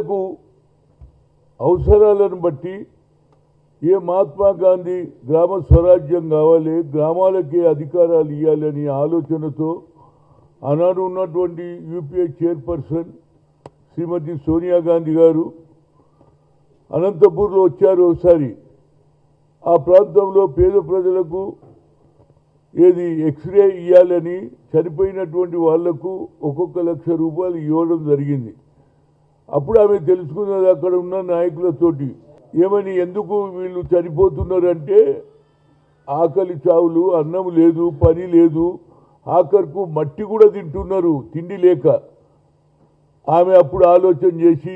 ప్రజలకు అవసరాలను బట్టి ఏ మహాత్మా గాంధీ గ్రామ స్వరాజ్యం కావాలి, గ్రామాలకే అధికారాలు ఇవ్వాలని ఆలోచనతో ఆనాడు ఉన్నటువంటి యూపీఏ చైర్పర్సన్ శ్రీమతి సోనియా గాంధీ గారు అనంతపూర్లో వచ్చారు. ఒకసారి ఆ ప్రాంతంలో పేద ప్రజలకు ఏది ఎక్స్రే ఇవ్వాలని చనిపోయినటువంటి వాళ్లకు ఒక్కొక్క ₹1,00,000 ఇవ్వడం జరిగింది. అప్పుడు ఆమె తెలుసుకున్నది అక్కడ ఉన్న నాయకులతోటి ఏమని, ఎందుకు వీళ్ళు చనిపోతున్నారంటే ఆకలి చావులు, అన్నం లేదు, పని లేదు, ఆఖరుకు మట్టి కూడా తింటున్నారు తిండి లేక. ఆమె అప్పుడు ఆలోచన చేసి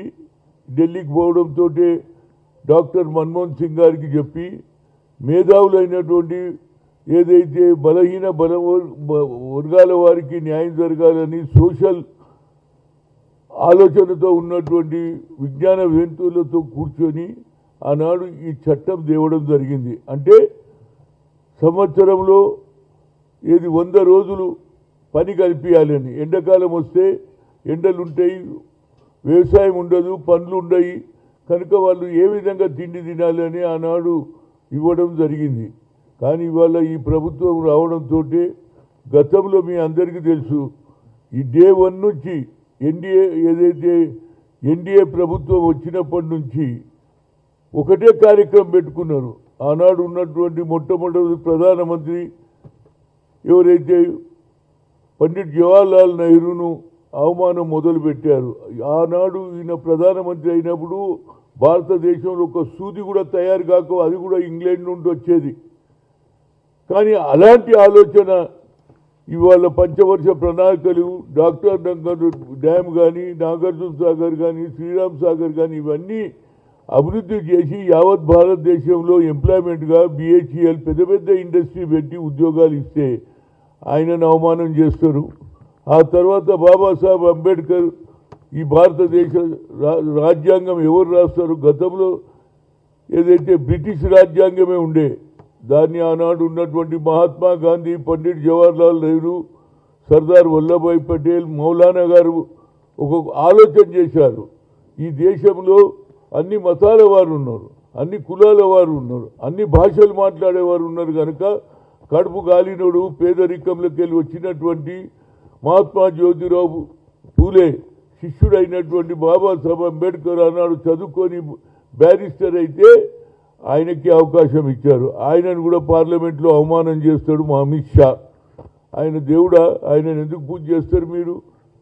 ఢిల్లీకి పోవడంతో డాక్టర్ మన్మోహన్ సింగ్ గారికి చెప్పి మేధావులైనటువంటి ఏదైతే బలహీన వర్గాల వారికి న్యాయం జరగాలని సోషల్ ఆలోచనతో ఉన్నటువంటి విజ్ఞానవేత్తలతో కూర్చొని ఆనాడు ఈ చట్టం తేవడం జరిగింది. అంటే సంవత్సరంలో 100 రోజులు పని కల్పించాలని. ఎండాకాలం వస్తే ఎండలుంటాయి, వ్యవసాయం ఉండదు, పనులు ఉండయి, కనుక వాళ్ళు ఏ విధంగా తిండి తినాలని ఆనాడు ఇవ్వడం జరిగింది. కానీ ఇవాళ ఈ ప్రభుత్వం రావడంతో గతంలో మీ అందరికీ తెలుసు, ఈ డే 1 నుంచి ఎన్డీఏ ప్రభుత్వం వచ్చినప్పటి నుంచి ఒకటే కార్యక్రమం పెట్టుకున్నారు. ఆనాడు ఉన్నటువంటి మొట్టమొదటి ప్రధానమంత్రి ఎవరైతే పండిట్ జవహర్లాల్ నెహ్రూను అవమానం మొదలుపెట్టారు. ఆనాడు ఈయన ప్రధానమంత్రి అయినప్పుడు భారతదేశంలో ఒక సూది కూడా తయారు కాక అది కూడా ఇంగ్లాండ్ నుండి వచ్చేది. కానీ అలాంటి ఆలోచన ఇవాళ పంచవర్ష ప్రణాళికలు, డాక్టర్ నంగర్ డ్యామ్ కానీ, నాగార్జున సాగర్ కానీ, శ్రీరామ్ సాగర్ కానీ ఇవన్నీ అభివృద్ధి చేసి యావత్ భారతదేశంలో ఎంప్లాయ్మెంట్గా బిహెచ్ఈఎల్ పెద్ద పెద్ద ఇండస్ట్రీ పెట్టి ఉద్యోగాలు ఇస్తే ఆయనను అవమానం చేస్తారు. ఆ తర్వాత బాబాసాహెబ్ అంబేద్కర్ ఈ భారతదేశ రాజ్యాంగం ఎవరు రాస్తారు? గతంలో ఏదైతే బ్రిటిష్ రాజ్యాంగమే ఉండే దాన్ని ఆనాడు ఉన్నటువంటి మహాత్మా గాంధీ, పండిట్ జవహర్లాల్ నెహ్రూ, సర్దార్ వల్లభాయ్ పటేల్, మౌలానా గారు ఒక ఆలోచన చేశారు. ఈ దేశంలో అన్ని మతాల వారు ఉన్నారు, అన్ని కులాల వారు ఉన్నారు, అన్ని భాషలు మాట్లాడేవారు ఉన్నారు. కనుక కడుపు గాలినోడు పేదరికంలోకి వెళ్ళి వచ్చినటువంటి మహాత్మా జ్యోతిరావు పూలే శిష్యుడైనటువంటి బాబాసాహెబ్ అంబేద్కర్ ఆనాడు చదువుకొని బ్యారిస్టర్ అయితే ఆయనకి అవకాశం ఇచ్చారు. ఆయనను కూడా పార్లమెంట్లో అవమానం చేస్తాడు మా అమిత్ షా. ఆయన దేవుడా, ఆయనను ఎందుకు పూజ చేస్తారు మీరు?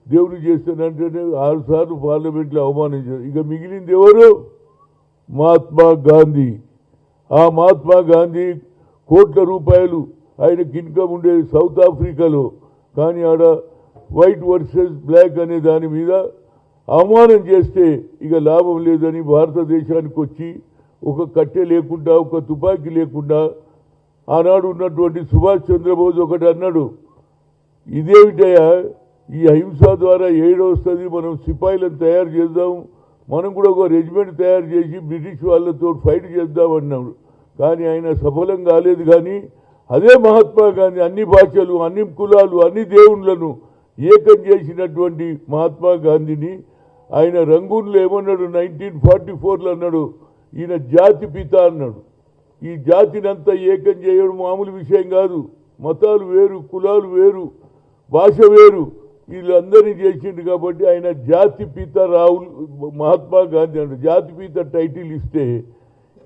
దేవుడు చేస్తానంటేనే 6 సార్లు పార్లమెంట్లో అవమానం చేస్తారు. ఇక మిగిలింది ఎవరు? మహాత్మా గాంధీ. ఆ మహాత్మా గాంధీ కోట్ల రూపాయలు ఆయనకి ఇన్కమ్ ఉండేది సౌత్ ఆఫ్రికాలో. కానీ ఆడ వైట్ వర్సెస్ బ్లాక్ అనే దాని మీద అవమానం చేస్తే ఇక లాభం లేదని భారతదేశానికి వచ్చి ఒక కట్టె లేకుండా, ఒక తుపాకీ లేకుండా ఆనాడు ఉన్నటువంటి సుభాష్ చంద్రబోస్ ఒకటి అన్నాడు, ఇదేమిటయా ఈ అహింస ద్వారా ఏడు వస్తుంది, మనం సిపాయిలను తయారు చేద్దాం, మనం కూడా ఒక రెజిమెంట్ తయారు చేసి బ్రిటిష్ వాళ్ళతో ఫైట్ చేద్దామన్నాడు. కానీ ఆయన సఫలం కాలేదు. కానీ అదే మహాత్మా గాంధీ అన్ని భాషలు, అన్ని కులాలు, అన్ని దేవుళ్ళను ఏకం చేసినటువంటి మహాత్మా గాంధీని ఆయన రంగూన్లో ఏమన్నాడు, 1944లో అన్నాడు, ఈయన జాతి పిత అన్నాడు. ఈ జాతిని అంతా ఏకం చేయడం మామూలు విషయం కాదు. మతాలు వేరు, కులాలు వేరు, భాష వేరు, వీళ్ళందరినీ చేసిండు. కాబట్టి ఆయన జాతి పిత మహాత్మా గాంధీ అన్నాడు. జాతి పిత టైటిల్ ఇస్తే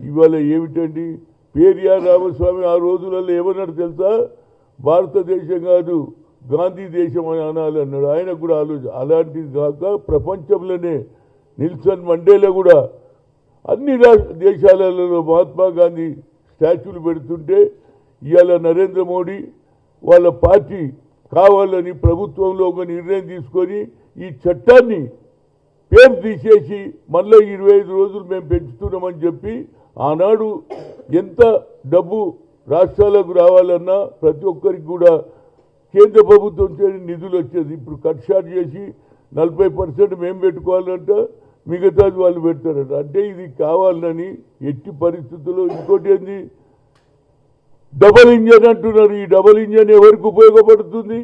ఇవాళ ఏమిటండి? పేరియార్ రామస్వామి ఆ రోజులలో ఏమన్నాడు తెలుసా? భారతదేశం కాదు గాంధీ దేశం అని అనాలి అన్నాడు. ఆయనకు కూడా ఆలోచన. అలాంటిది కాక ప్రపంచంలోనే నెల్సన్ మండేలా కూడా అన్ని దేశాలలో మహాత్మా గాంధీ స్టాచ్యూలు పెడుతుంటే ఇవాళ నరేంద్ర మోడీ వాళ్ళ పార్టీ కావాలని ప్రభుత్వంలో ఒక నిర్ణయం తీసుకొని ఈ చట్టాన్ని పేరు తీసేసి మళ్ళీ 25 రోజులు మేము పెంచుతున్నామని చెప్పి ఆనాడు ఎంత డబ్బు రాష్ట్రాలకు రావాలన్నా ప్రతి ఒక్కరికి కూడా కేంద్ర ప్రభుత్వం నిధులు వచ్చేది. ఇప్పుడు కట్ షాట్ చేసి 40% మేము పెట్టుకోవాలంట, మిగతాది వాళ్ళు పెడతారట. అంటే ఇది కావాలని ఎట్టి పరిస్థితుల్లో. ఇంకోటి ఏంది, డబల్ ఇంజన్ అంటున్నారు. ఈ డబల్ ఇంజన్ ఎవరికి ఉపయోగపడుతుంది?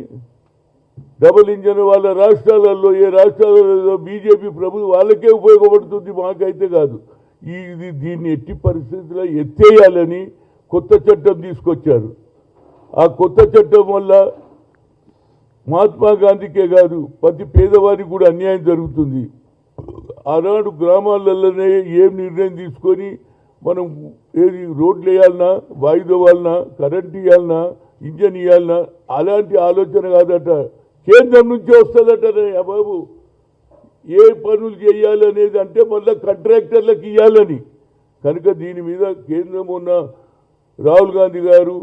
డబుల్ ఇంజన్ వాళ్ళ రాష్ట్రాలలో ఏ రాష్ట్రాలలో బీజేపీ ప్రభుత్వం వాళ్ళకే ఉపయోగపడుతుంది, మాకైతే కాదు. దీన్ని ఎట్టి పరిస్థితుల్లో ఎత్తేయాలని కొత్త చట్టం తీసుకొచ్చారు. ఆ కొత్త చట్టం వల్ల మహాత్మా గాంధీకే కాదు ప్రతి పేదవారికి కూడా అన్యాయం జరుగుతుంది. ఆనాడు గ్రామాలలోనే ఏం నిర్ణయం తీసుకొని మనం ఏది రోడ్లు వేయాలన్నా, వాయిదా వాళ్ళనా, కరెంట్ ఇవ్వాలన్నా, ఇంజన్ ఇవ్వాలన్నా అలాంటి ఆలోచన కాదట, కేంద్రం నుంచి వస్తుందట బాబు. ఏ పనులు చేయాలనేది అంటే మళ్ళీ కాంట్రాక్టర్లకు ఇవ్వాలని. కనుక దీని మీద కేంద్రం ఉన్న రాహుల్ గాంధీ గారు,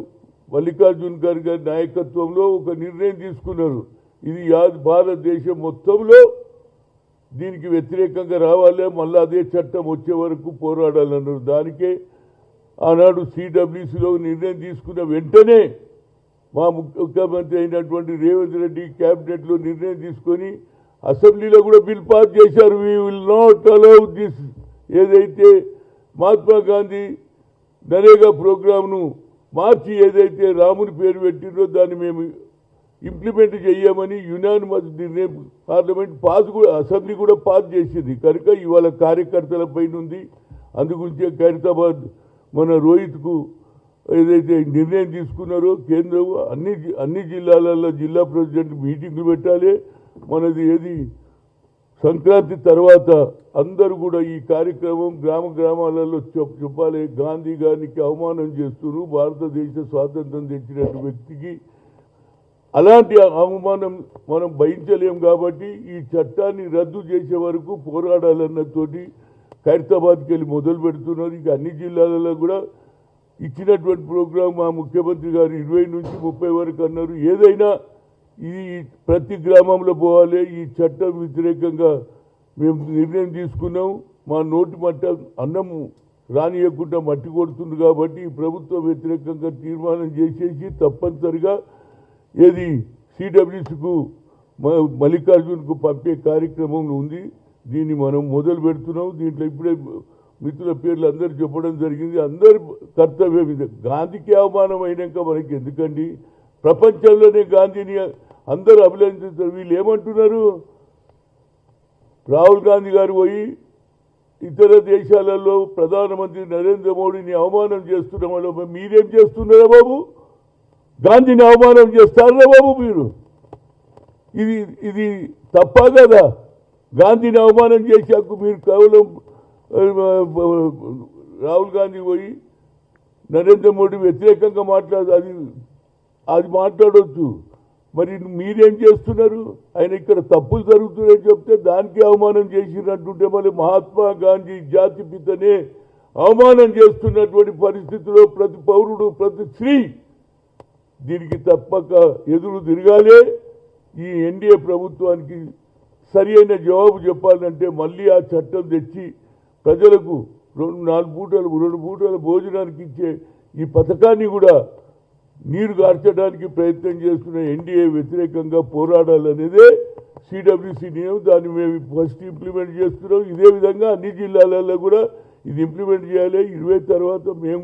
మల్లికార్జున్ ఖర్గే గారి నాయకత్వంలో ఒక నిర్ణయం తీసుకున్నారు. ఇది భారతదేశం మొత్తంలో దీనికి వ్యతిరేకంగా రావాలి, మళ్ళీ అదే చట్టం వచ్చే వరకు పోరాడాలన్నారు. దానికే ఆనాడు సిడబ్ల్యూసీలో నిర్ణయం తీసుకున్న వెంటనే మా ముఖ్యమంత్రి అయినటువంటి రేవంత్ రెడ్డి క్యాబినెట్లో నిర్ణయం తీసుకొని అసెంబ్లీలో కూడా బిల్ పాస్ చేశారు. We will not allow this. ఏదైతే మహాత్మా గాంధీ నరేగా ప్రోగ్రామ్ను మార్చి ఏదైతే రాముని పేరు పెట్టిందో దాన్ని మేము ఇంప్లిమెంట్ చేయమని యునానిమస్ నిర్ణయం పార్లమెంట్ పాస్ కూడా, అసెంబ్లీ కూడా పాస్ చేసింది. కనుక ఇవాళ కార్యకర్తల పైన ఉంది. అందుగురించే ఖైరతాబాద్ మన రోహిత్కు ఏదైతే నిర్ణయం తీసుకున్నారో కేంద్రం అన్ని జిల్లాలలో జిల్లా ప్రెసిడెంట్ మీటింగ్లు పెట్టాలి. మనది ఏది సంక్రాంతి తర్వాత అందరూ కూడా ఈ కార్యక్రమం గ్రామాలలో చెప్పాలి. గాంధీ గారికి అవమానం చేస్తున్నారు, భారతదేశ స్వాతంత్రం తెచ్చినట్టు వ్యక్తికి అలాంటి అవమానం మనం భరించలేం. కాబట్టి ఈ చట్టాన్ని రద్దు చేసే వరకు పోరాడాలన్నతోటి ఖైరతాబాద్కి వెళ్ళి మొదలు పెడుతున్నారు. ఇక అన్ని జిల్లాలలో కూడా ఇచ్చినటువంటి ప్రోగ్రాం మా ముఖ్యమంత్రి గారు 20 నుంచి 30 వరకు అన్నారు. ఏదైనా ఈ ప్రతి గ్రామంలో పోవాలి. ఈ చట్టం వ్యతిరేకంగా మేము నిర్ణయం తీసుకున్నాం. మా నోటి మట్ట అన్నము రానియకుండా మట్టి కొడుతుంది కాబట్టి ఈ ప్రభుత్వం వ్యతిరేకంగా తీర్మానం చేసేసి తప్పనిసరిగా ఏది సిడబ్ల్యూసీకు మల్లికార్జున్కు పంపే కార్యక్రమం ఉంది. దీన్ని మనం మొదలు పెడుతున్నాం. దీంట్లో ఇప్పుడే మిత్రుల పేర్లు అందరూ చెప్పడం జరిగింది. అందరి కర్తవ్యం ఇది. గాంధీకి అవమానం అయినాక మనకి ఎందుకండి? ప్రపంచంలోనే గాంధీని అందరూ అభినందిస్తారు. వీళ్ళు ఏమంటున్నారు? రాహుల్ గాంధీ గారు పోయి ఇతర దేశాలలో ప్రధానమంత్రి నరేంద్ర మోడీని అవమానం చేస్తున్న వాళ్ళు మీరేం చేస్తున్నారా బాబు? గాంధీని అవమానం చేస్తారా బాబు మీరు? ఇది తప్ప కదా? గాంధీని అవమానం చేశాక మీరు కేవలం రాహుల్ గాంధీ పోయి నరేంద్ర మోడీ వ్యతిరేకంగా అది మాట్లాడవచ్చు. మరి మీరేం చేస్తున్నారు? ఆయన ఇక్కడ తప్పులు జరుగుతున్నాయని చెప్తే దానికి అవమానం చేసినట్టుంటే మళ్ళీ మహాత్మా గాంధీ జాతిపితనే అవమానం చేస్తున్నటువంటి పరిస్థితిలో ప్రతి పౌరుడు, ప్రతి స్త్రీ దీనికి తప్పక ఎదురు తిరగాలి. ఈ ఎన్డీఏ ప్రభుత్వానికి సరి అయిన జవాబు చెప్పాలంటే మళ్ళీ ఆ చట్టం తెచ్చి ప్రజలకు 2 పూటల భోజనానికి ఇచ్చే ఈ పథకాన్ని కూడా నీరు గార్చడానికి ప్రయత్నం చేస్తున్న ఎన్డీఏ వ్యతిరేకంగా పోరాడాలనేదే సిడబ్ల్యూసీ నియమం. దాన్ని మేము ఫస్ట్ ఇంప్లిమెంట్ చేస్తున్నాం. ఇదే విధంగా అన్ని జిల్లాలలో కూడా ఇది ఇంప్లిమెంట్ చేయాలి. 20 తర్వాత నేను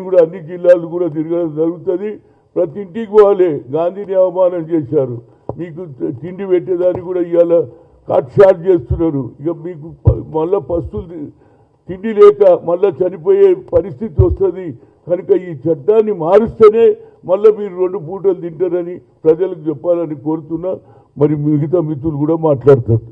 కూడా అన్ని జిల్లాలు కూడా తిరగడం జరుగుతుంది. ప్రతి ఇంటికి పోవాలి. గాంధీని అవమానం చేశారు, మీకు తిండి పెట్టేదాన్ని కూడా ఇవాళ కట్ షాట్ చేస్తున్నారు. ఇక మీకు మళ్ళీ పస్తులు తిండి లేక మళ్ళీ చనిపోయే పరిస్థితి వస్తుంది. కనుక ఈ చట్టాన్ని మారుస్తేనే మళ్ళీ మీరు 2 పూటలు తింటారని ప్రజలకు చెప్పాలని కోరుతున్నా. మరి మిగతా మిత్రులు కూడా మాట్లాడతారు.